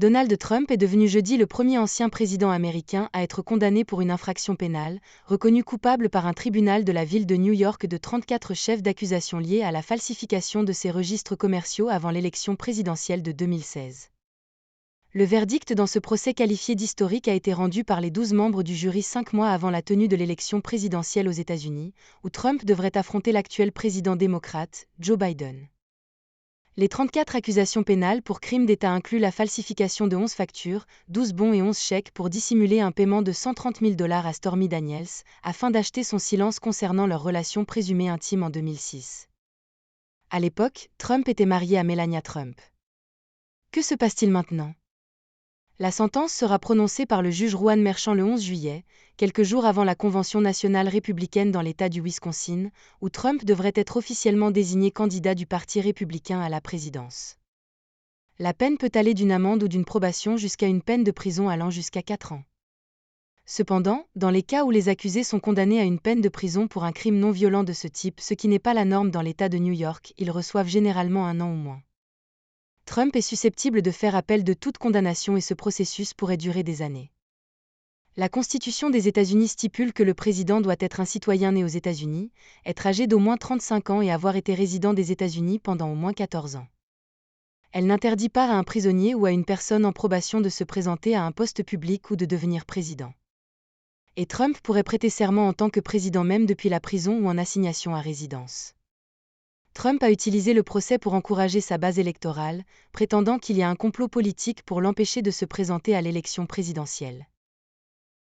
Donald Trump est devenu jeudi le premier ancien président américain à être condamné pour une infraction pénale, reconnu coupable par un tribunal de la ville de New York de 34 chefs d'accusation liés à la falsification de ses registres commerciaux avant l'élection présidentielle de 2016. Le verdict dans ce procès qualifié d'historique a été rendu par les 12 membres du jury 5 mois avant la tenue de l'élection présidentielle aux États-Unis, où Trump devrait affronter l'actuel président démocrate, Joe Biden. Les 34 accusations pénales pour crimes d'État incluent la falsification de 11 factures, 12 bons et 11 chèques pour dissimuler un paiement de $130 000 à Stormy Daniels, afin d'acheter son silence concernant leur relation présumée intime en 2006. À l'époque, Trump était marié à Melania Trump. Que se passe-t-il maintenant ? La sentence sera prononcée par le juge Juan Merchan le 11 juillet, quelques jours avant la Convention nationale républicaine dans l'État du Wisconsin, où Trump devrait être officiellement désigné candidat du Parti républicain à la présidence. La peine peut aller d'une amende ou d'une probation jusqu'à une peine de prison allant jusqu'à 4 ans. Cependant, dans les cas où les accusés sont condamnés à une peine de prison pour un crime non violent de ce type, ce qui n'est pas la norme dans l'État de New York, ils reçoivent généralement 1 an ou moins. Trump est susceptible de faire appel de toute condamnation et ce processus pourrait durer des années. La Constitution des États-Unis stipule que le président doit être un citoyen né aux États-Unis, être âgé d'au moins 35 ans et avoir été résident des États-Unis pendant au moins 14 ans. Elle n'interdit pas à un prisonnier ou à une personne en probation de se présenter à un poste public ou de devenir président. Et Trump pourrait prêter serment en tant que président même depuis la prison ou en assignation à résidence. Trump a utilisé le procès pour encourager sa base électorale, prétendant qu'il y a un complot politique pour l'empêcher de se présenter à l'élection présidentielle.